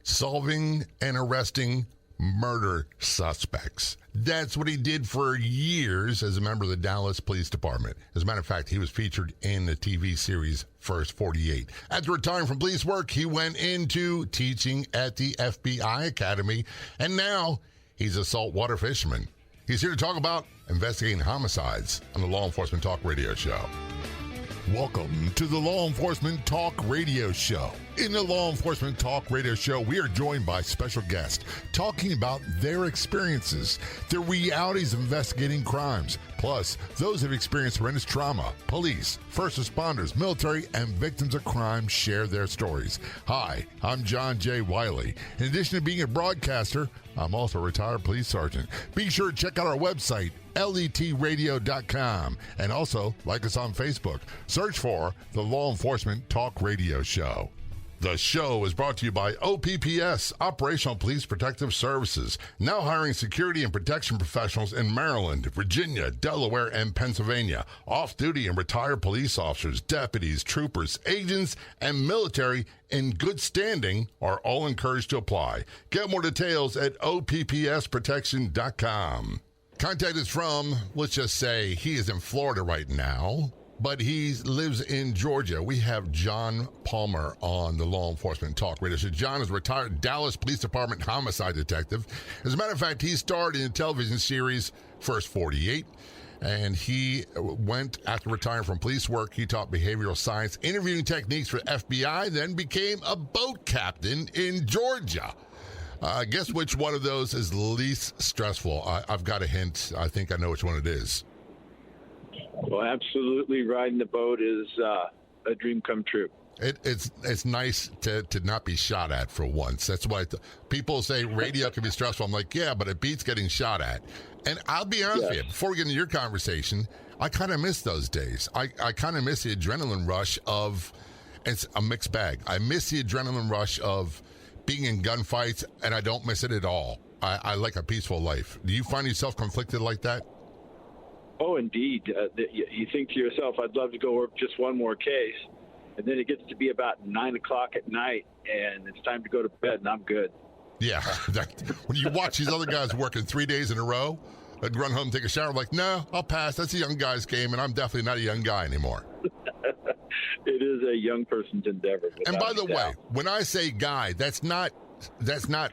solving and arresting murder suspects. That's what he did for years as a member of the Dallas Police Department. As a matter of fact, he was featured in the TV series First 48. After retiring from police work, he went into teaching at the FBI Academy, and now he's a saltwater fisherman. He's here to talk about investigating homicides on the Law Enforcement Talk Radio Show. Welcome to the Law Enforcement Talk Radio Show. In the Law Enforcement Talk Radio Show, we are joined by special guests talking about their experiences, their realities of investigating crimes, plus those who have experienced horrendous trauma. Police, first responders, military, and victims of crime share their stories. Hi, I'm John J. Wiley. In addition to being a broadcaster, I'm also a retired police sergeant. Be sure to check out our website, letradio.com, and also like us on Facebook. Search for the Law Enforcement Talk Radio Show. The show is brought to you by OPPS, Operational Police Protective Services, now hiring security and protection professionals in Maryland, Virginia, Delaware, and Pennsylvania. Off-duty and retired police officers, deputies, troopers, agents, and military in good standing are all encouraged to apply. Get more details at oppsprotection.com. Contact is from, let's just say, he is in Florida right now, but he lives in Georgia. We have John Palmer on the Law Enforcement Talk Radio. So John is a retired Dallas Police Department homicide detective. As a matter of fact, he starred in the television series First 48, and he went, after retiring from police work, he taught behavioral science, interviewing techniques for FBI, then became a boat captain in Georgia. Guess which one of those is least stressful? I've got a hint. I think I know which one it is. Well, absolutely, riding the boat is a dream come true. It's nice to not be shot at for once. That's why people say radio can be stressful. I'm like, yeah, but it beats getting shot at. And I'll be honest with you, before we get into your conversation, I kind of miss those days. I kind of miss the adrenaline rush of, it's a mixed bag. I miss the adrenaline rush of being in gunfights, and I don't miss it at all. I like a peaceful life. Do you find yourself conflicted like that? Oh, indeed. You think to yourself, I'd love to go work just one more case. And then it gets to be about 9 o'clock at night, and it's time to go to bed, and I'm good. Yeah. When you watch these other guys working 3 days in a row, I'd run home, take a shower, like, no, I'll pass. That's a young guy's game, and I'm definitely not a young guy anymore. It is a young person's endeavor. And by the way, when I say guy, that's not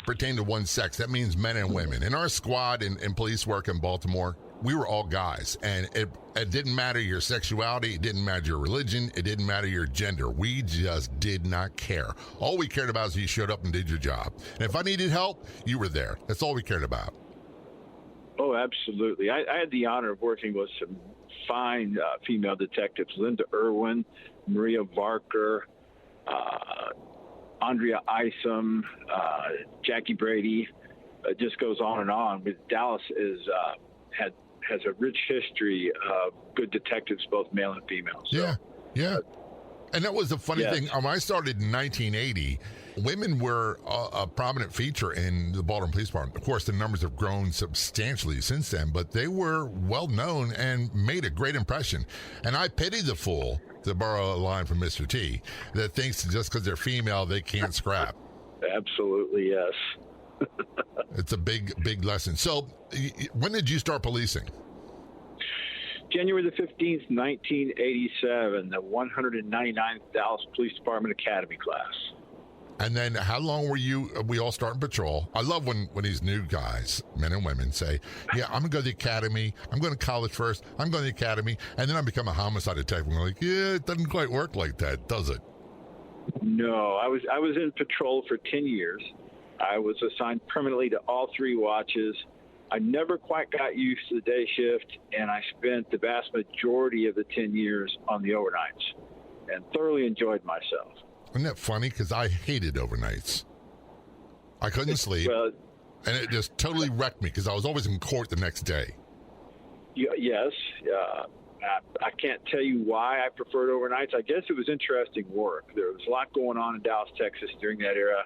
pertaining to one sex. That means men and women. In our squad in police work in Baltimore, we were all guys, and it didn't matter your sexuality, it didn't matter your religion, it didn't matter your gender. We just did not care. All we cared about is you showed up and did your job. And if I needed help, you were there. That's all we cared about. Oh, absolutely. I had the honor of working with some fine female detectives, Linda Irwin, Maria Varker, Andrea Isom, Jackie Brady. It just goes on and on. But Dallas has a rich history of good detectives, both male and female. So, yeah. And that was the funny thing. I started in 1980. Women were a prominent feature in the Baltimore Police Department. Of course, the numbers have grown substantially since then, but they were well known and made a great impression. And I pity the fool, to borrow a line from Mr. T, that thinks just because they're female, they can't scrap. Absolutely, yes. It's a big lesson. So, when did you start policing? January the 15th, 1987, the 199th Dallas Police Department Academy class. And then how long were we all starting patrol? I love when these new guys, men and women, say, yeah, I'm going to go to the academy. I'm going to college first. I'm going to the academy. And then I become a homicide detective. And we're like, yeah, it doesn't quite work like that, does it? No, I was in patrol for 10 years. I was assigned permanently to all three watches. I never quite got used to the day shift, and I spent the vast majority of the 10 years on the overnights and thoroughly enjoyed myself. Isn't that funny? Because I hated overnights. I couldn't sleep, and it just totally wrecked me because I was always in court the next day. Yes. I can't tell you why I preferred overnights. I guess it was interesting work. There was a lot going on in Dallas, Texas during that era.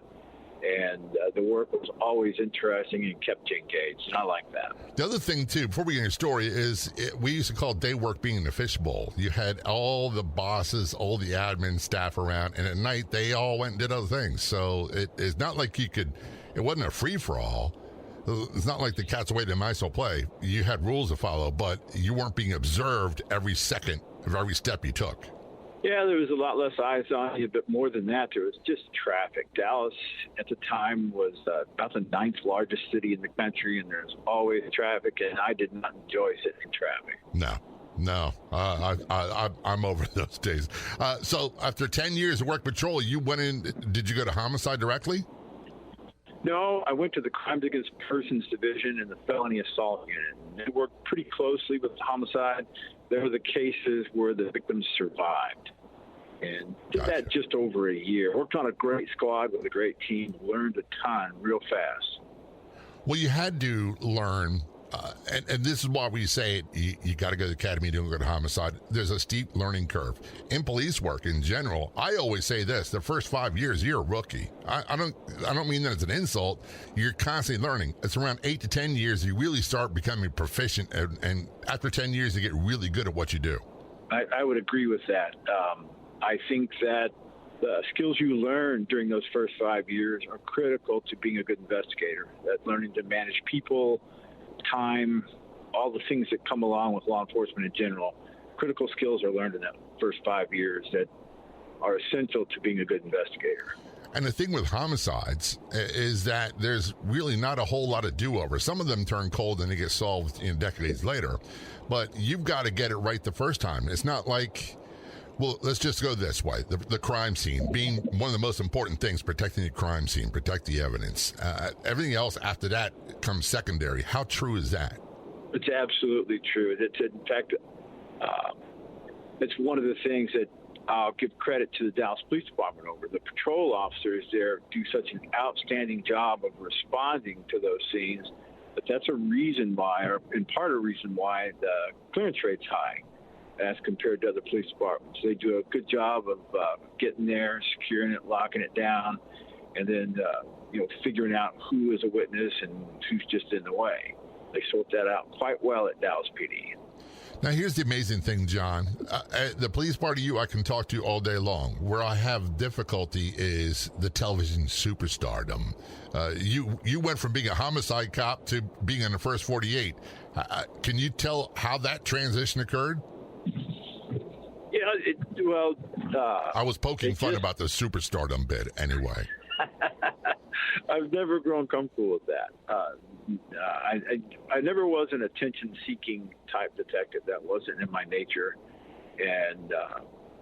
And the work was always interesting and kept you engaged, and I like that. The other thing, too, before we get into your story, is we used to call day work being in the fishbowl. You had all the bosses, all the admin staff around, and at night they all went and did other things. So it's not like it wasn't a free-for-all. It's not like the cat's away, the mice will play. You had rules to follow, but you weren't being observed every second of every step you took. Yeah, there was a lot less eyes on you, but more than that, there was just traffic. Dallas at the time was about the 9th largest city in the country, and there's always traffic, and I did not enjoy sitting in traffic. No, I'm over those days. So after 10 years of work patrol, you went in, did you go to homicide directly? No, I went to the Crimes Against Persons Division and the Felony Assault Unit. They worked pretty closely with homicide. There were the cases where the victims survived. And did that just over a year. Worked on a great squad with a great team. Learned a ton real fast. Well, you had to learn, and this is why we say it, you got to go to the academy to go to homicide. There's a steep learning curve. In police work in general, I always say this, the first 5 years, you're a rookie. I don't mean that as an insult. You're constantly learning. It's around 8 to 10 years you really start becoming proficient, and after 10 years you get really good at what you do. I would agree with that. I think that the skills you learn during those first 5 years are critical to being a good investigator. That learning to manage people, time, all the things that come along with law enforcement in general. Critical skills are learned in that first 5 years that are essential to being a good investigator. And the thing with homicides is that there's really not a whole lot of do-over. Some of them turn cold and they get solved decades later. But you've got to get it right the first time. It's not like, well, let's just go this way. The crime scene being one of the most important things, protecting the crime scene, protect the evidence. Everything else after that comes secondary. How true is that? It's absolutely true. In fact, it's one of the things that I'll give credit to the Dallas Police Department over. The patrol officers there do such an outstanding job of responding to those scenes that that's a reason why, or in part a reason why, the clearance rate's high as compared to other police departments. They do a good job of getting there, securing it, locking it down, and then figuring out who is a witness and who's just in the way. They sort that out quite well at Dallas PD. Now, here's the amazing thing, John. The police part of you I can talk to all day long. Where I have difficulty is the television superstardom. You went from being a homicide cop to being in the first 48. Can you tell how that transition occurred? I was poking fun about the superstardom bit anyway. I've never grown comfortable with that. I never was an attention-seeking type detective. That wasn't in my nature. And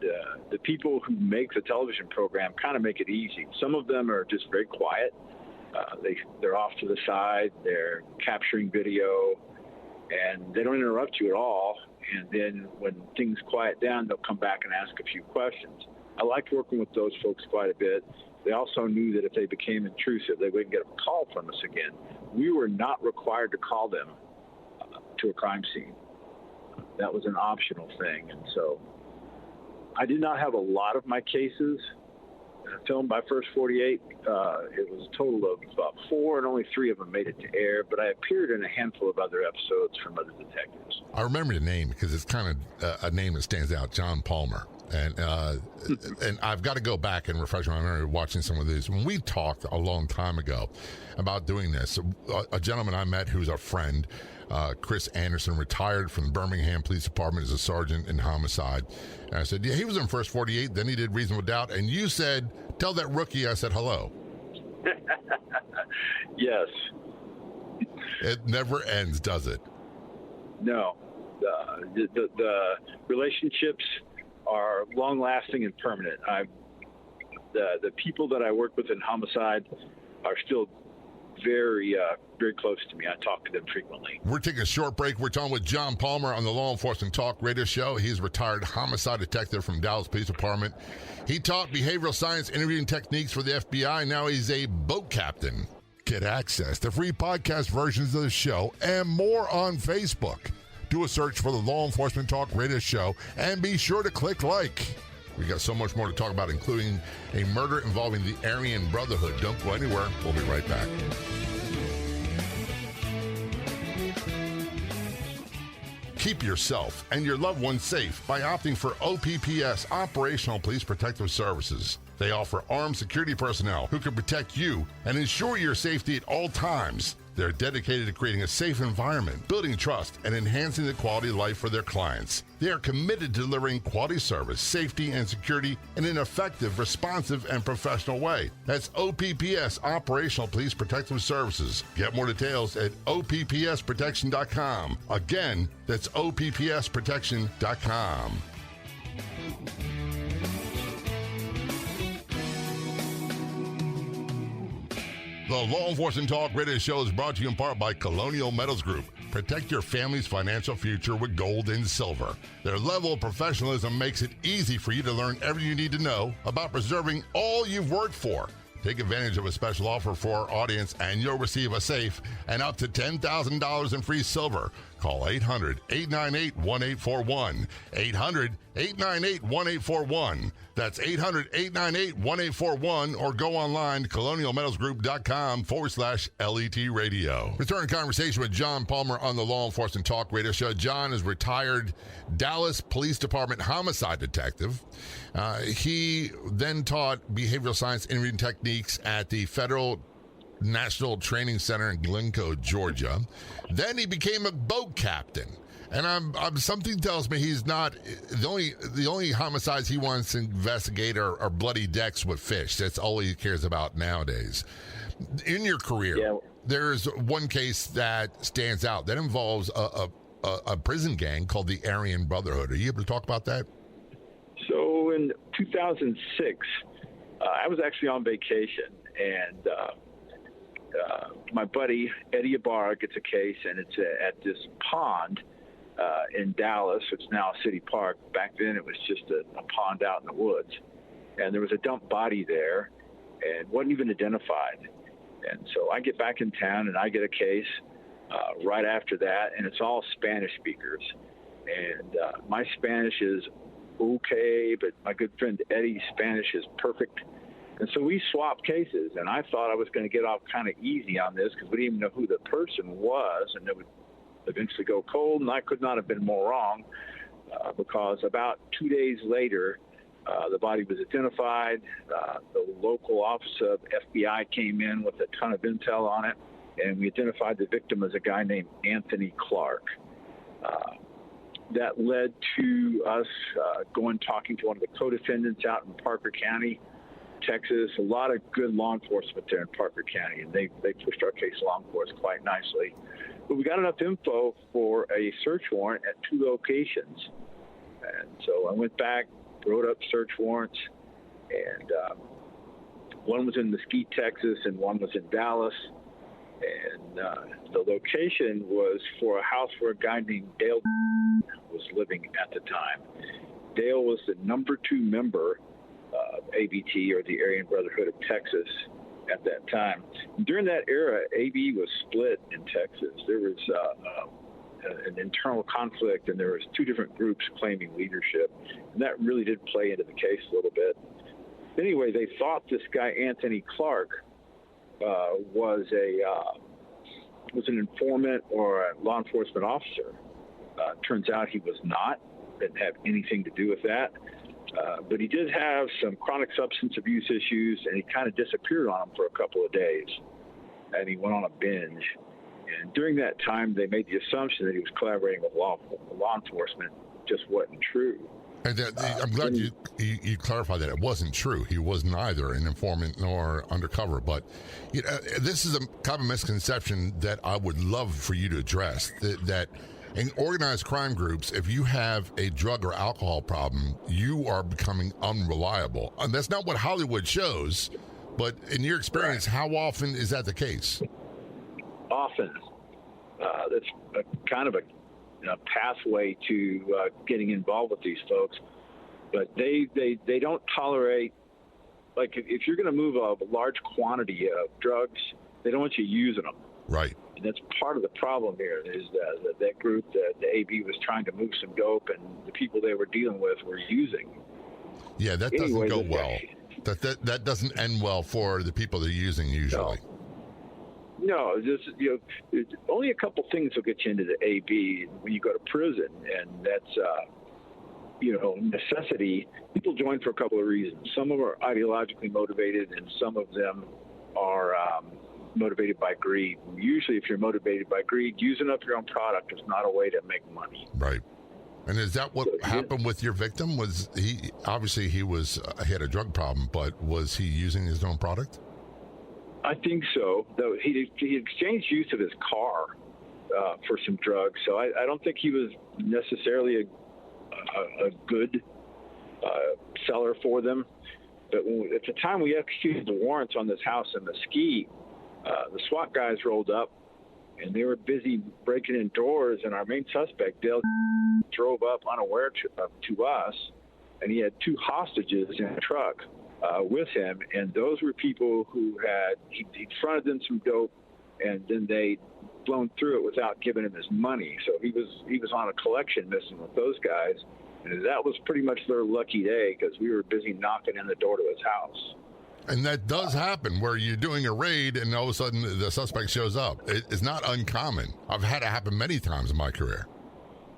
the people who make the television program kind of make it easy. Some of them are just very quiet. They're off to the side. They're capturing video, and they don't interrupt you at all. And then when things quiet down, they'll come back and ask a few questions. I liked working with those folks quite a bit. They also knew that if they became intrusive, they wouldn't get a call from us again. We were not required to call them to a crime scene. That was an optional thing. And so I did not have a lot of my cases filmed by First 48. It was a total of about 4, and only 3 of them made it to air, but I appeared in a handful of other episodes from other detectives. I remember the name because it's kind of a name that stands out, John Palmer. And I've got to go back and refresh my memory watching some of these. When we talked a long time ago about doing this, a gentleman I met who's a friend, Chris Anderson, retired from the Birmingham Police Department as a sergeant in homicide. And I said, yeah, he was in First 48, then he did Reasonable Doubt. And you said, tell that rookie I said hello. Yes. It never ends, does it? No. The relationships are long-lasting and permanent. The people that I work with in homicide are still very close to me. I talk to them frequently. We're taking a short break. We're talking with John Palmer on the Law Enforcement Talk radio show. He's a retired homicide detective from Dallas Police Department. He taught behavioral science interviewing techniques for the FBI. Now he's a boat captain. Get access to free podcast versions of the show and more on Facebook. Do a search for the Law Enforcement Talk radio show and be sure to click like. We got so much more to talk about, including a murder involving the Aryan Brotherhood. Don't go anywhere. We'll be right back. Keep yourself and your loved ones safe by opting for OPPS, Operational Police Protective Services. They offer armed security personnel who can protect you and ensure your safety at all times. They're dedicated to creating a safe environment, building trust, and enhancing the quality of life for their clients. They are committed to delivering quality service, safety, and security in an effective, responsive, and professional way. That's OPPS, Operational Police Protective Services. Get more details at OPPSprotection.com. Again, that's OPPSprotection.com. The Law Enforcement Talk Radio Show is brought to you in part by Colonial Metals Group. Protect your family's financial future with gold and silver. Their level of professionalism makes it easy for you to learn everything you need to know about preserving all you've worked for. Take advantage of a special offer for our audience and you'll receive a safe and up to $10,000 in free silver. Call 800-898-1841. 800-898-1841. That's 800-898-1841 or go online to colonialmetalsgroup.com/LET radio. Return conversation with John Palmer on the Law Enforcement Talk Radio Show. John is retired Dallas Police Department homicide detective. He then taught behavioral science interviewing techniques at the Federal National Training Center in Glencoe, Georgia. Then he became a boat captain. And something tells me he's not the only homicides he wants to investigate are bloody decks with fish. That's all he cares about nowadays. In your career, there's one case that stands out that involves a prison gang called the Aryan Brotherhood. Are you able to talk about that? So in 2006, I was actually on vacation, and my buddy Eddie Ibarra gets a case, and it's at this pond in Dallas. It's now a city park. Back then it was just a pond out in the woods. And there was a dump body there and wasn't even identified. And so I get back in town and I get a case right after that, and it's all Spanish speakers. And my Spanish is okay, but my good friend Eddie's Spanish is perfect. And so we swapped cases, and I thought I was going to get off kind of easy on this because we didn't even know who the person was, and it would eventually go cold, and I could not have been more wrong because about 2 days later, the body was identified. The local office of FBI came in with a ton of intel on it, and we identified the victim as a guy named Anthony Clark. That led to us going talking to one of the co-defendants out in Parker County, Texas. A lot of good law enforcement there in Parker County, and they pushed our case along for us quite nicely. But we got enough info for a search warrant at 2 locations. And so I went back, wrote up search warrants, and one was in Mesquite, Texas, and one was in Dallas. And the location was for a house where a guy named Dale was living at the time. Dale was the number 2 member of ABT, or the Aryan Brotherhood of Texas, at that time. During that era, AB was split in Texas. There was an internal conflict, and there was 2 different groups claiming leadership, and that really did play into the case a little bit. Anyway, they thought this guy Anthony Clark was an informant or a law enforcement officer. Turns out he was not. Didn't have anything to do with that. But he did have some chronic substance abuse issues, and he kind of disappeared on them for a couple of days, and he went on a binge. And during that time, they made the assumption that he was collaborating with law enforcement. Just wasn't true. And I'm glad you clarified that. It wasn't true. He was neither an informant nor undercover. But this is a kind of misconception that I would love for you to address, that in organized crime groups, if you have a drug or alcohol problem, you are becoming unreliable. And that's not what Hollywood shows, but in your experience, how often is that the case? Often. That's kind of a pathway to getting involved with these folks. But they don't tolerate, like if you're going to move a large quantity of drugs, they don't want you using them. Right. And that's part of the problem here is that group that the AB was trying to move some dope, and the people they were dealing with were using. Yeah, that doesn't go well. That doesn't end well for the people they're using usually. No, only a couple things will get you into the AB when you go to prison, and that's necessity. People join for a couple of reasons. Some of them are ideologically motivated, and some of them are motivated by greed. Usually, if you're motivated by greed, using up your own product is not a way to make money. Right. And is that what happened with your victim? Was he obviously he had a drug problem, but was he using his own product? I think so. Though he exchanged use of his car for some drugs, so I don't think he was necessarily a good seller for them. But at the time we executed the warrants on this house in Mesquite, the SWAT guys rolled up, and they were busy breaking in doors, and our main suspect, Dale, drove up unaware to us, and he had 2 hostages in a truck with him, and those were people who he'd fronted them some dope, and then they'd blown through it without giving him his money. So he was on a collection mission with those guys, and that was pretty much their lucky day because we were busy knocking in the door to his house. And that does happen where you're doing a raid and all of a sudden the suspect shows up. It's not uncommon. I've had it happen many times in my career.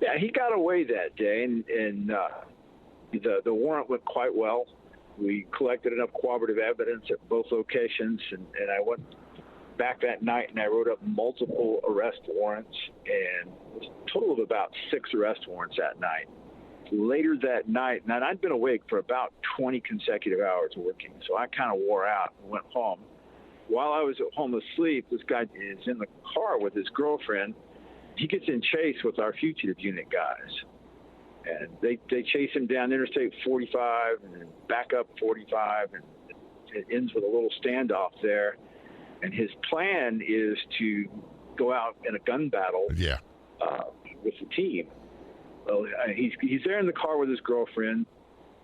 Yeah, he got away that day, and the warrant went quite well. We collected enough corroborative evidence at both locations, and I went back that night and I wrote up multiple arrest warrants, and it was a total of about 6 arrest warrants that night. Later that night, and I'd been awake for about 20 consecutive hours working, so I kind of wore out and went home. While I was at home asleep, this guy is in the car with his girlfriend. He gets in chase with our fugitive unit guys, and they chase him down Interstate 45 and then back up 45, and it ends with a little standoff there. And his plan is to go out in a gun battle with the team. Well, he's there in the car with his girlfriend,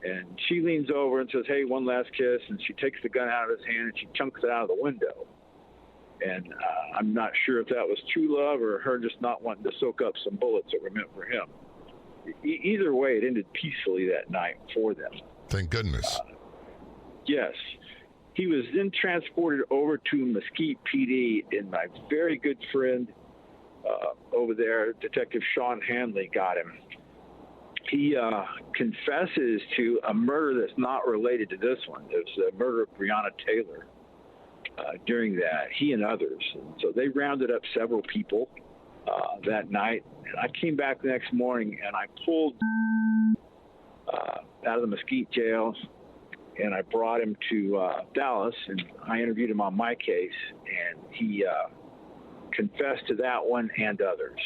and she leans over and says, "Hey, one last kiss," and she takes the gun out of his hand and she chunks it out of the window. And I'm not sure if that was true love or her just not wanting to soak up some bullets that were meant for him. Either way, it ended peacefully that night for them. Thank goodness. Yes. He was then transported over to Mesquite PD, and my very good friend over there, Detective Sean Hanley, got him. He confesses to a murder that's not related to this one. It was the murder of Breanna Taylor during that, he and others. And so they rounded up several people that night. And I came back the next morning, and I pulled out of the Mesquite jail, and I brought him to Dallas, and I interviewed him on my case, and he confessed to that one and others.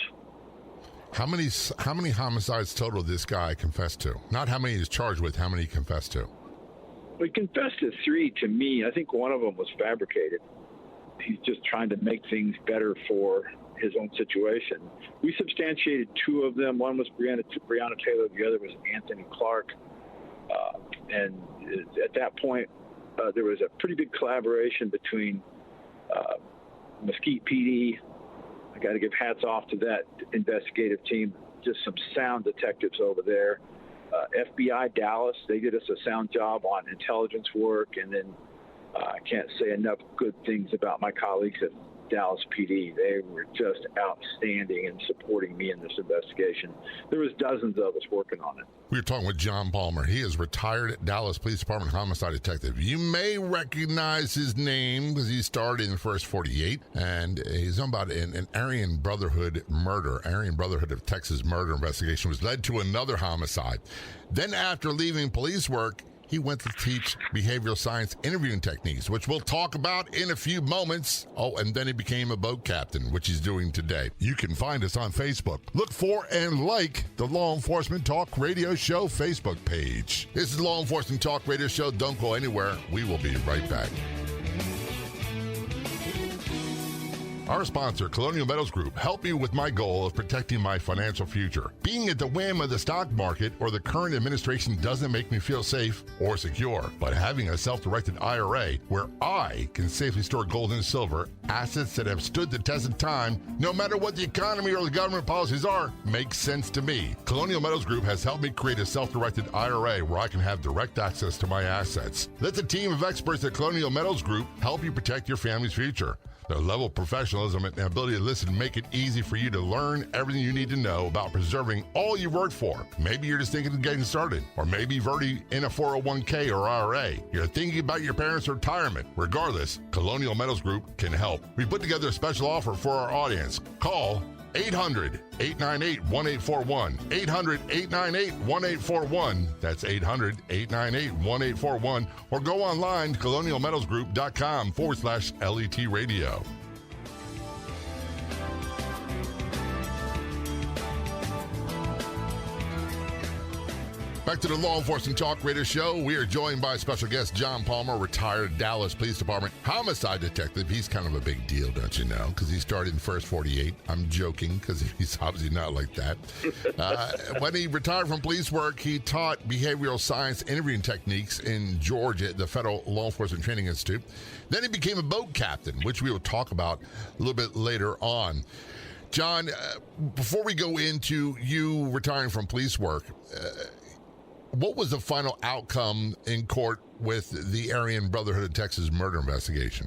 How many homicides total this guy confessed to? Not how many he's charged with, how many he confessed to? He confessed to 3 to me. I think one of them was fabricated. He's just trying to make things better for his own situation. We substantiated 2 of them. One was Breanna Taylor. The other was Anthony Clark. And at that point, there was a pretty big collaboration between Mesquite PD. I got to give hats off to that investigative team. Just some sound detectives over there. FBI Dallas, they did us a sound job on intelligence work, and then I can't say enough good things about my colleagues at Dallas PD. They were just outstanding in supporting me in this investigation. There was dozens of us working on it. We were talking with John Palmer. He is retired Dallas Police Department homicide detective. You may recognize his name because he starred in the first 48, and he's on about an Aryan Brotherhood murder. Aryan Brotherhood of Texas murder investigation was led to another homicide. Then after leaving police work, he went to teach behavioral science interviewing techniques, which we'll talk about in a few moments. Oh, and then he became a boat captain, which he's doing today. You can find us on Facebook. Look for and like the Law Enforcement Talk Radio Show Facebook page. This is Law Enforcement Talk Radio Show. Don't go anywhere. We will be right back. Our sponsor, Colonial Metals Group, help me with my goal of protecting my financial future. Being at the whim of the stock market or the current administration doesn't make me feel safe or secure, but having a self-directed IRA where I can safely store gold and silver, assets that have stood the test of time, no matter what the economy or the government policies are, makes sense to me. Colonial Metals Group has helped me create a self-directed IRA where I can have direct access to my assets. Let the team of experts at Colonial Metals Group help you protect your family's future. Their level of professionalism and ability to listen make it easy for you to learn everything you need to know about preserving all you've worked for. Maybe you're just thinking of getting started, or maybe you've already in a 401k or IRA. You're thinking about your parents' retirement. Regardless, Colonial Metals Group can help. We put together a special offer for our audience. Call 800-898-1841. 800-898-1841. That's 800-898-1841. Or go online to colonialmetalsgroup.com/LET radio. Back to the Law Enforcement Talk Radio Show. We are joined by special guest John Palmer, retired Dallas Police Department homicide detective. He's kind of a big deal, don't you know? Because he started in First 48. I'm joking because he's obviously not like that. When he retired from police work, he taught behavioral science interviewing techniques in Georgia at the Federal Law Enforcement Training Institute. Then he became a boat captain, which we will talk about a little bit later on. John, before we go into you retiring from police work, what was the final outcome in court with the Aryan Brotherhood of Texas murder investigation?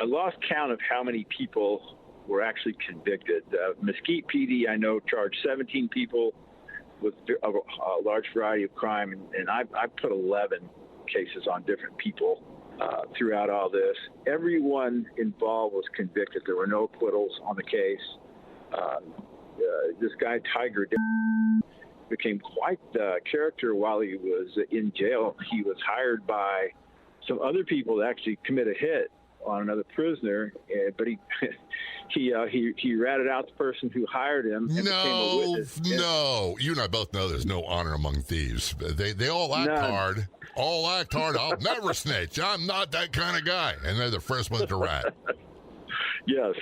I lost count of how many people were actually convicted. Mesquite PD, I know, charged 17 people with a large variety of crime, and I put 11 cases on different people throughout all this. Everyone involved was convicted. There were no acquittals on the case. This guy, Tiger, became quite the character while he was in jail. He was hired by some other people to actually commit a hit on another prisoner, but he ratted out the person who hired him. And became a witness. No, you and I both know there's no honor among thieves. They all act hard. All act hard. I'll never snitch. I'm not that kind of guy. And they're the first ones to rat. Yes.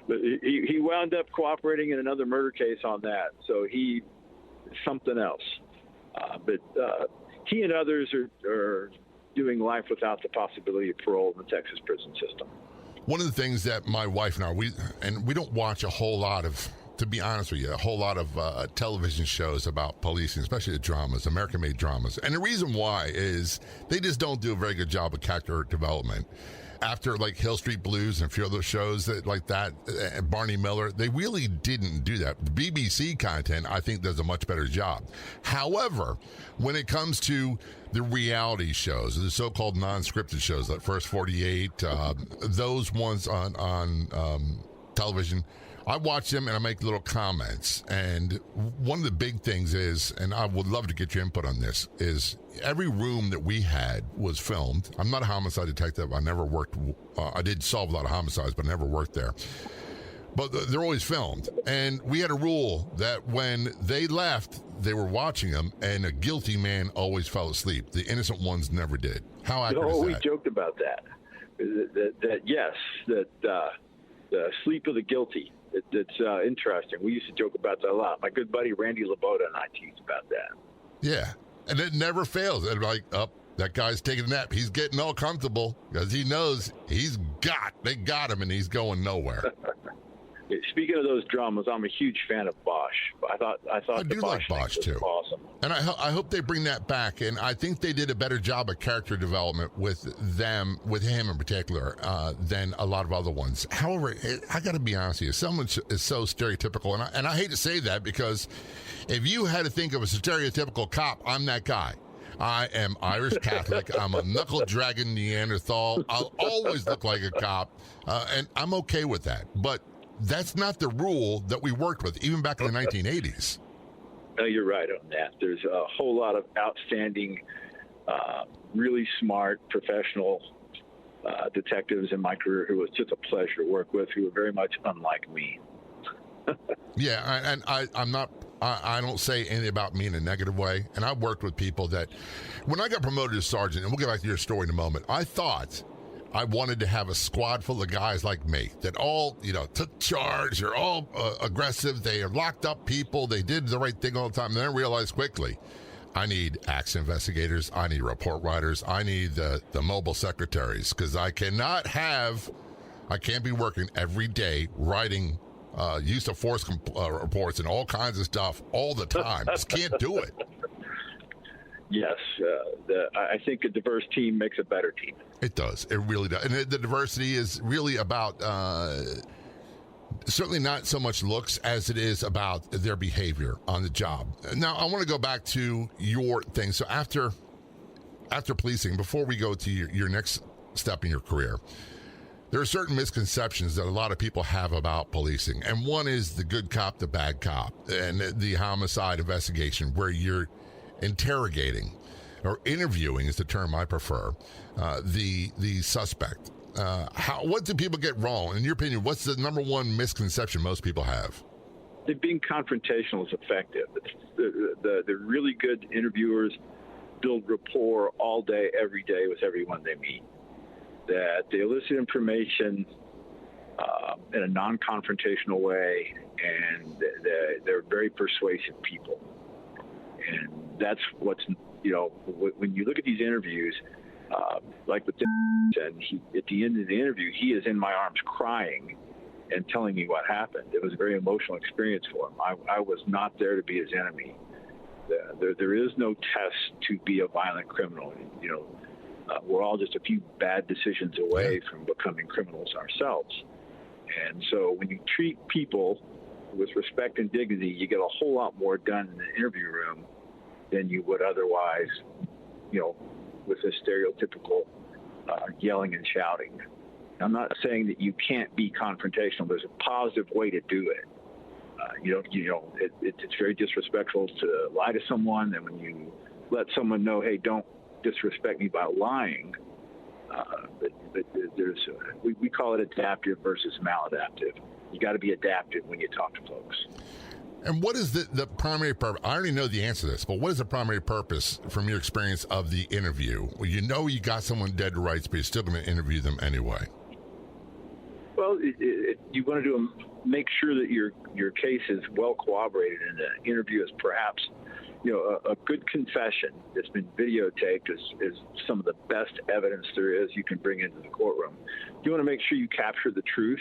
But he wound up cooperating in another murder case on that. So he something else. But he and others are doing life without the possibility of parole in the Texas prison system. One of the things that my wife and I, we don't watch a whole lot of, to be honest with you, a whole lot of television shows about policing, especially the dramas, American-made dramas. And the reason why is they just don't do a very good job of character development. After like Hill Street Blues and a few other shows like that, Barney Miller, they really didn't do that. The BBC content, I think, does a much better job. However, when it comes to the reality shows, the so-called non-scripted shows like First 48, those ones on television, I watch them and I make little comments. And one of the big things is, and I would love to get your input on this, is every room that we had was filmed. I'm not a homicide detective. I never worked. I did solve a lot of homicides, but I never worked there. But they're always filmed. And we had a rule that when they left, they were watching them, and a guilty man always fell asleep. The innocent ones never did. How accurate is that? We joked about that. The sleep of the guilty. It's interesting. We used to joke about that a lot. My good buddy Randy Laboda and I teased about that. Yeah, and it never fails. And like, that guy's taking a nap. He's getting all comfortable because he knows they got him, and he's going nowhere. Speaking of those dramas, I'm a huge fan of Bosch. I do like Bosch too. Awesome. And I hope they bring that back. And I think they did a better job of character development with him in particular, than a lot of other ones. However, I got to be honest with you, someone is so stereotypical, and I hate to say that because if you had to think of a stereotypical cop, I'm that guy. I am Irish Catholic. I'm a knuckle-dragging Neanderthal. I'll always look like a cop, and I'm okay with that. But that's not the rule that we worked with, even back in the 1980s. No, you're right on that. There's a whole lot of outstanding, really smart, professional detectives in my career who was just a pleasure to work with, who were very much unlike me. Yeah, and I'm not. I don't say anything about me in a negative way. And I worked with people that, when I got promoted to sergeant, and we'll get back to your story in a moment, I thought I wanted to have a squad full of guys like me that all, took charge. They're all aggressive. They are locked up people. They did the right thing all the time. And then I realized quickly, I need accident investigators. I need report writers. I need the mobile secretaries, because I can't be working every day writing use of force reports and all kinds of stuff all the time. Just can't do it. Yes, I think a diverse team makes a better team. It does. It really does. And the diversity is really about certainly not so much looks as it is about their behavior on the job. Now, I want to go back to your thing. So after policing, before we go to your next step in your career, there are certain misconceptions that a lot of people have about policing. And one is the good cop, the bad cop, and the homicide investigation, where you're interrogating or interviewing is the term I prefer, the suspect. What do people get wrong? In your opinion, what's the number one misconception most people have? That being confrontational is effective. The really good interviewers build rapport all day, every day with everyone they meet. That they elicit information in a non-confrontational way, and they're very persuasive people. And that's what's, when you look at these interviews, like with and at the end of the interview, he is in my arms crying and telling me what happened. It was a very emotional experience for him. I was not there to be his enemy. There is no test to be a violent criminal. We're all just a few bad decisions away from becoming criminals ourselves. And so when you treat people with respect and dignity, you get a whole lot more done in the interview room than you would otherwise, with a stereotypical yelling and shouting. I'm not saying that you can't be confrontational. There's a positive way to do it. It's very disrespectful to lie to someone, and when you let someone know, hey, don't disrespect me by lying, but we call it adaptive versus maladaptive. You got to be adaptive when you talk to folks. And what is the primary purpose? I already know the answer to this, but what is the primary purpose from your experience of the interview? Well, you got someone dead to rights, but you're still going to interview them anyway. Well, you want to make sure that your case is well corroborated, and the interview is perhaps a good confession that's been videotaped is some of the best evidence there is you can bring into the courtroom. You want to make sure you capture the truth,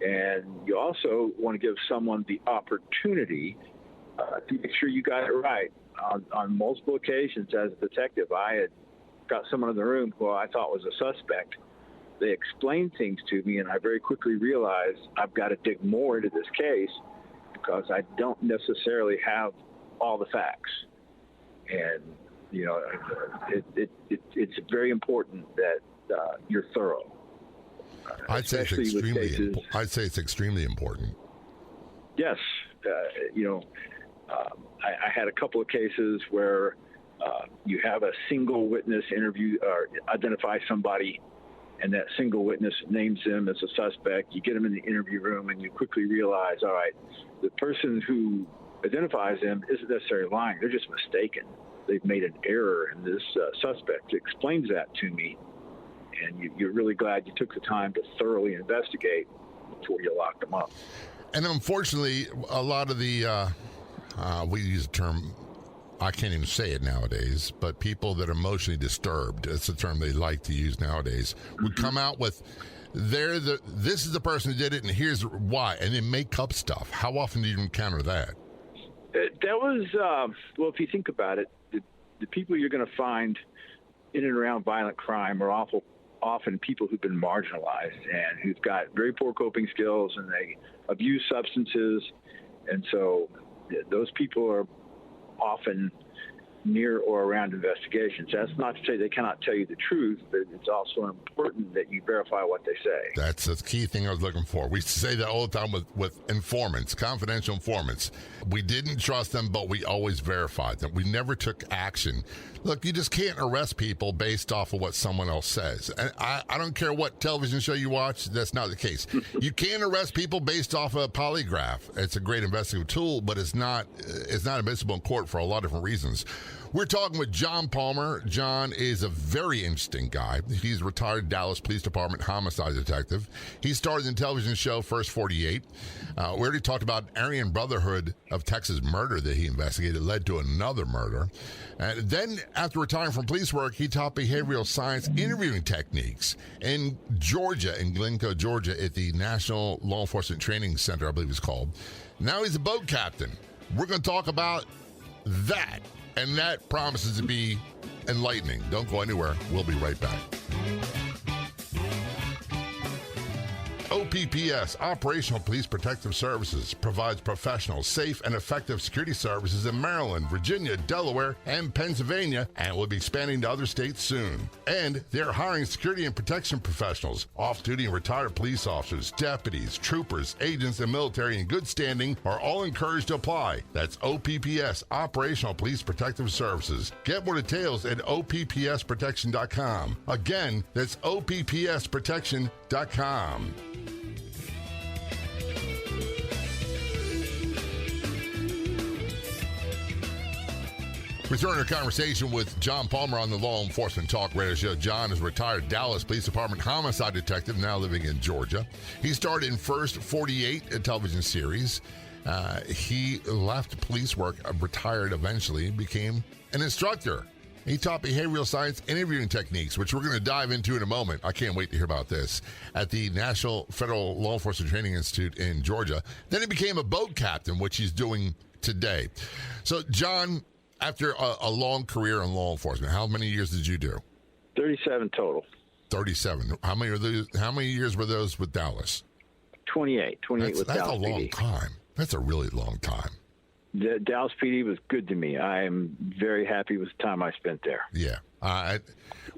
and you also want to give someone the opportunity to make sure you got it right. On multiple occasions as a detective, I had got someone in the room who I thought was a suspect. They explained things to me, and I very quickly realized I've got to dig more into this case because I don't necessarily have all the facts. And, it's very important that you're thorough. I'd say it's extremely important. Yes. I had a couple of cases where you have a single witness interview or identify somebody, and that single witness names them as a suspect. You get them in the interview room, and you quickly realize, all right, the person who identifies them isn't necessarily lying. They're just mistaken. They've made an error, and this suspect explains that to me. And you're really glad you took the time to thoroughly investigate before you locked them up. And unfortunately, a lot of the, we use the term, I can't even say it nowadays, but people that are emotionally disturbed, that's the term they like to use nowadays, would come out with, this is the person who did it, and here's why, and they make up stuff. How often do you encounter that? That was, well, if you think about it, the people you're going to find in and around violent crime are often people who've been marginalized and who've got very poor coping skills, and they abuse substances. And so those people are often near or around investigations. That's not to say they cannot tell you the truth, but it's also important that you verify what they say. That's the key thing I was looking for. We say that all the time with informants, confidential informants. We didn't trust them, but we always verified them. We never took action. Look, you just can't arrest people based off of what someone else says. And I don't care what television show you watch, that's not the case. You can arrest people based off of a polygraph. It's a great investigative tool, but it's not admissible in court for a lot of different reasons. We're talking with John Palmer. John is a very interesting guy. He's a retired Dallas Police Department homicide detective. He starred in the television show First 48. We already talked about Aryan Brotherhood of Texas murder that he investigated led to another murder. And then, after retiring from police work, he taught behavioral science interviewing techniques in Georgia, in Glencoe, Georgia, at the National Law Enforcement Training Center, I believe it's called. Now he's a boat captain. We're going to talk about that. And that promises to be enlightening. Don't go anywhere. We'll be right back. OPPS, Operational Police Protective Services, provides professional, safe, and effective security services in Maryland, Virginia, Delaware, and Pennsylvania, and will be expanding to other states soon. And they're hiring security and protection professionals. Off-duty and retired police officers, deputies, troopers, agents, and military in good standing are all encouraged to apply. That's OPPS, Operational Police Protective Services. Get more details at OPPSprotection.com. Again, that's OPPSprotection.com. Returning our conversation with John Palmer on the Law Enforcement Talk Radio Show. John is a retired Dallas Police Department homicide detective, now living in Georgia. He starred in First 48, a television series. He left police work, retired eventually, became an instructor. He taught behavioral science interviewing techniques, which we're going to dive into in a moment. I can't wait to hear about this, at the National Federal Law Enforcement Training Institute in Georgia. Then he became a boat captain, which he's doing today. So, John, after a long career in law enforcement, how many years did you do? 37 total. 37. How many years were those with Dallas? 28 with Dallas. That's a long PD. time. That's a really long time. The Dallas PD was good to me. I am very happy with the time I spent there. Yeah.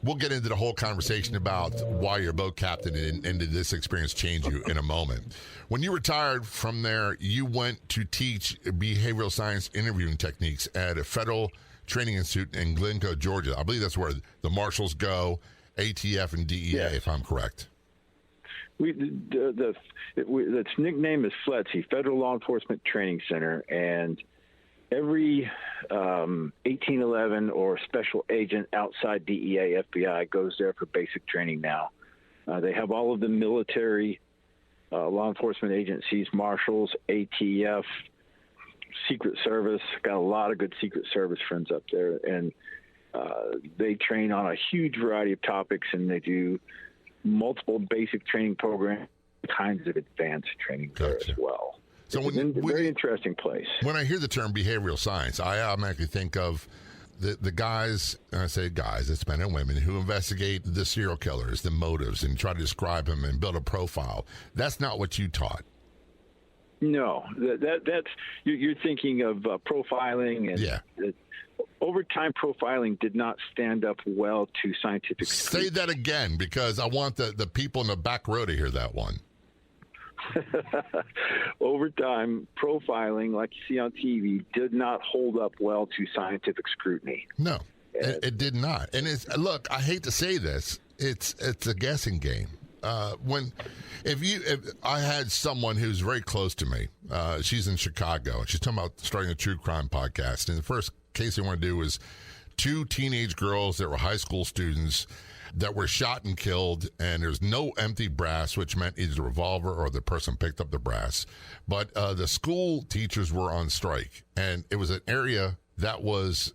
We'll get into the whole conversation about why you're a boat captain and did this experience change you in a moment. When you retired from there, you went to teach behavioral science interviewing techniques at a federal training institute in Glencoe, Georgia. I believe that's where the marshals go, ATF and DEA, Yes. if I'm correct. Its nickname is FLETC, Federal Law Enforcement Training Center, and every 1811 or special agent outside DEA, FBI goes there for basic training now. They have all of the military law enforcement agencies, marshals, ATF, Secret Service. Got a lot of good Secret Service friends up there, and they train on a huge variety of topics, and they do multiple basic training programs, kinds of advanced training there as well. So it's a very interesting place. When I hear the term behavioral science, I automatically think of the guys, and I say guys, it's men and women, who investigate the serial killers, the motives, and try to describe them and build a profile. That's not what you taught. No, that's you're thinking of profiling, and yeah. Over time, profiling did not stand up well to scientific scrutiny. Say that again, because I want the people in the back row to hear that one. Over time, profiling, like you see on TV, did not hold up well to scientific scrutiny. No, it did not. And look, I hate to say this, it's a guessing game. If I had someone who's very close to me, she's in Chicago, and she's talking about starting a true crime podcast. And the first case they want to do is two teenage girls that were high school students that were shot and killed, and there's no empty brass, which meant either the revolver or the person picked up the brass. But the school teachers were on strike, and it was an area that was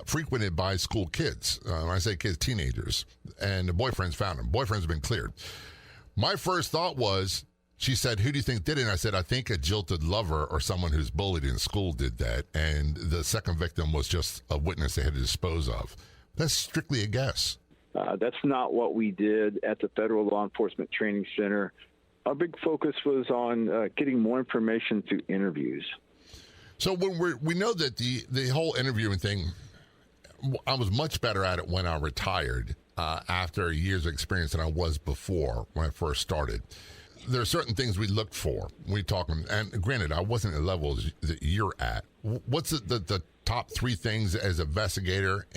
frequented by school kids. When I say kids, teenagers. And the boyfriends found them. Boyfriends have been cleared. My first thought was, she said, who do you think did it? And I said, I think a jilted lover or someone who's bullied in school did that. And the second victim was just a witness they had to dispose of. That's strictly a guess. That's not what we did at the Federal Law Enforcement Training Center. Our big focus was on getting more information through interviews. So when we know that the whole interviewing thing, I was much better at it when I retired after years of experience than I was before when I first started. There are certain things we looked for when we talk, and granted, I wasn't at the levels that you're at. What's the top three things as an investigator,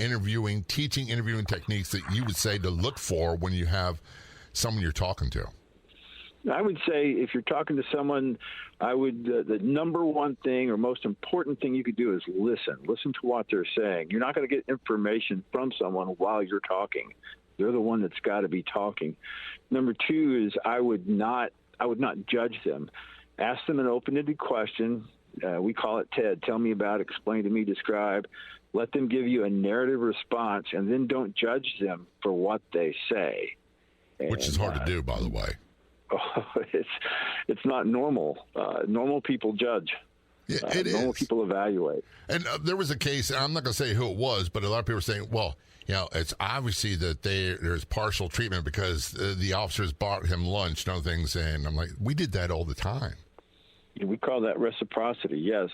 teaching interviewing techniques that you would say to look for when you have someone you're talking to? I would say if you're talking to someone, the number one thing or most important thing you could do is listen. Listen to what they're saying. You're not going to get information from someone while you're talking. They're the one that's got to be talking. Number two is I would not judge them. Ask them an open-ended question. We call it TED. Tell me about, explain to me, describe. Let them give you a narrative response, and then don't judge them for what they say. Which is hard to do, by the way. It's not normal. Normal people judge. Yeah, it normal is. People evaluate. And there was a case, and I'm not going to say who it was, but a lot of people are saying, well, it's obviously that there's partial treatment because the officers bought him lunch and other things. And I'm like, we did that all the time. We call that reciprocity, yes.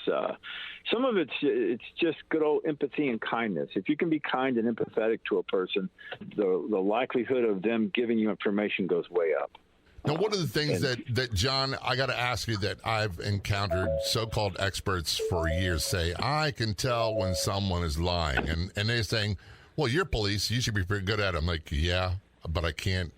Some of it's just good old empathy and kindness. If you can be kind and empathetic to a person, the likelihood of them giving you information goes way up. Now, one of the things that John, I got to ask you that I've encountered so-called experts for years say, I can tell when someone is lying. And they're saying, well, you're police. You should be pretty good at it. I'm like, yeah, but I can't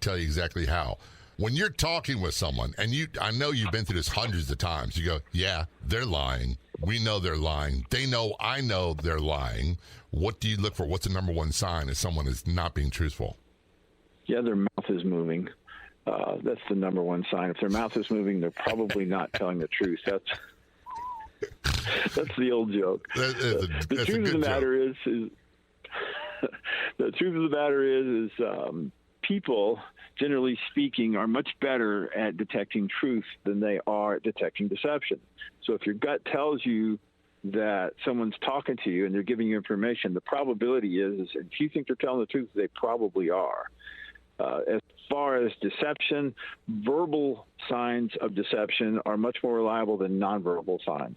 tell you exactly how. When you're talking with someone, and I know you've been through this hundreds of times, you go, yeah, they're lying. We know they're lying. They know I know they're lying. What do you look for? What's the number one sign if someone is not being truthful? Yeah, their mouth is moving. That's the number one sign. If their mouth is moving, they're probably not telling the truth. That's the old joke. The truth of the matter is the truth of the matter is people, generally speaking, are much better at detecting truth than they are at detecting deception. So if your gut tells you that someone's talking to you and they're giving you information, the probability is if you think they're telling the truth, they probably are. As far as deception, verbal signs of deception are much more reliable than nonverbal signs.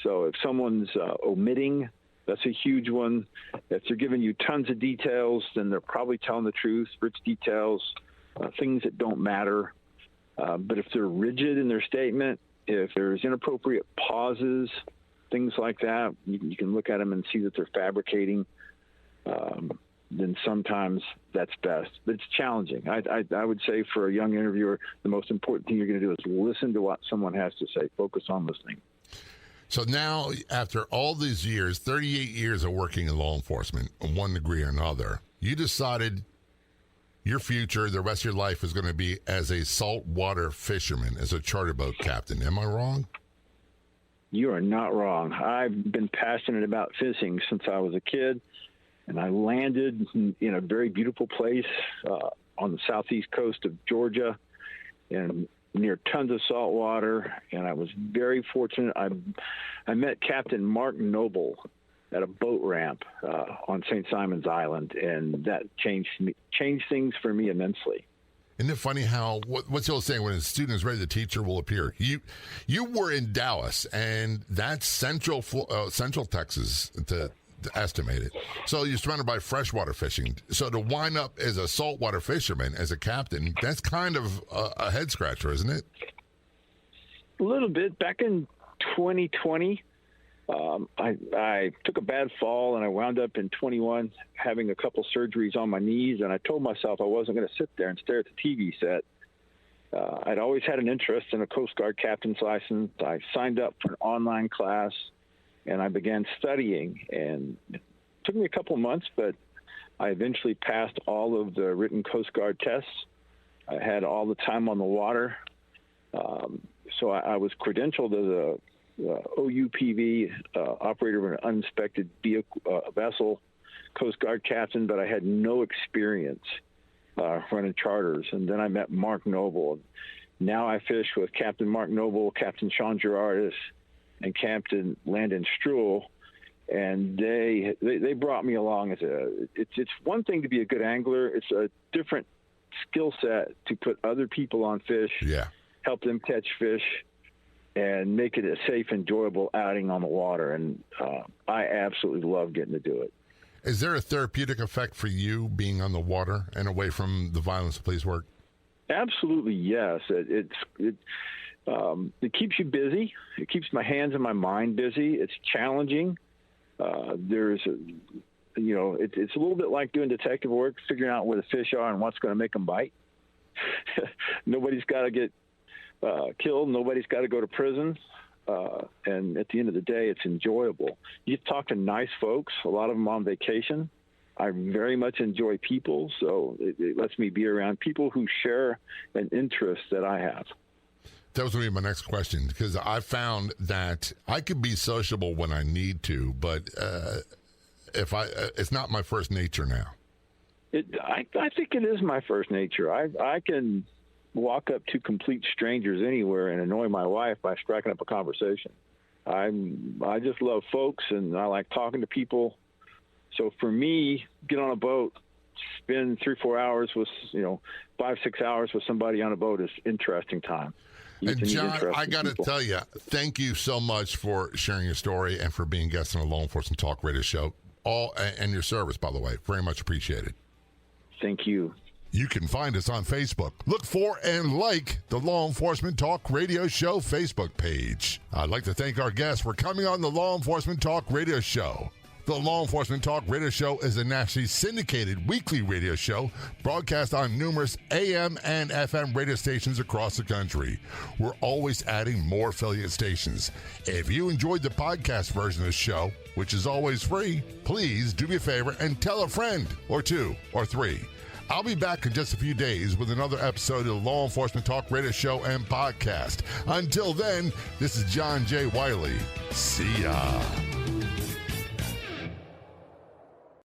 So if someone's omitting, that's a huge one. If they're giving you tons of details, then they're probably telling the truth, rich details, things that don't matter. But if they're rigid in their statement, if there's inappropriate pauses, things like that, you can look at them and see that they're fabricating. Then sometimes that's best. But it's challenging. I would say for a young interviewer, the most important thing you're going to do is listen to what someone has to say. Focus on listening. So now, after all these years, 38 years of working in law enforcement, in one degree or another, you decided your future, the rest of your life, is going to be as a saltwater fisherman, as a charter boat captain. Am I wrong? You are not wrong. I've been passionate about fishing since I was a kid. And I landed in a very beautiful place on the southeast coast of Georgia and near tons of salt water. And I was very fortunate. I met Captain Mark Noble at a boat ramp on St. Simon's Island, and that changed things for me immensely. Isn't it funny how, what's the old saying, when a student is ready, the teacher will appear? You were in Dallas, and that's central Texas, to estimate it. So you're surrounded by freshwater fishing. So to wind up as a saltwater fisherman, as a captain, that's kind of a head scratcher, isn't it? A little bit. Back in 2020, I took a bad fall, and I wound up in 21 having a couple surgeries on my knees, and I told myself I wasn't going to sit there and stare at the TV set. I'd always had an interest in a Coast Guard captain's license. I signed up for an online class, and I began studying, and it took me a couple of months, but I eventually passed all of the written Coast Guard tests. I had all the time on the water. So I was credentialed as a OUPV operator of an uninspected vessel, Coast Guard captain, but I had no experience running charters. And then I met Mark Noble. Now I fish with Captain Mark Noble, Captain Sean Gerardis, and Captain Landon Struhl, and they brought me along it's one thing to be a good angler. It's a different skill set to put other people on fish, help them catch fish, and make it a safe, enjoyable outing on the water. And I absolutely love getting to do it. Is there a therapeutic effect for you being on the water and away from the violence of police work? Absolutely, yes. It keeps you busy. It keeps my hands and my mind busy. It's challenging. It's a little bit like doing detective work, figuring out where the fish are and what's going to make them bite. Nobody's got to get killed. Nobody's got to go to prison. And at the end of the day, it's enjoyable. You talk to nice folks, a lot of them on vacation. I very much enjoy people, so it lets me be around people who share an interest that I have. That was going to be my next question, because I found that I could be sociable when I need to, but it's not my first nature now. I think it is my first nature. I can walk up to complete strangers anywhere and annoy my wife by striking up a conversation. I just love folks, and I like talking to people. So for me, get on a boat, spend 3-4 hours with, 5-6 hours with somebody on a boat is interesting time. And John, I got to tell you, thank you so much for sharing your story and for being guest on the Law Enforcement Talk Radio Show. And your service, by the way, very much appreciated. Thank you. You can find us on Facebook. Look for and like the Law Enforcement Talk Radio Show Facebook page. I'd like to thank our guests for coming on the Law Enforcement Talk Radio Show. The Law Enforcement Talk Radio Show is a nationally syndicated weekly radio show broadcast on numerous AM and FM radio stations across the country. We're always adding more affiliate stations. If you enjoyed the podcast version of the show, which is always free, please do me a favor and tell a friend or 2 or 3. I'll be back in just a few days with another episode of the Law Enforcement Talk Radio Show and Podcast. Until then, this is John J. Wiley. See ya.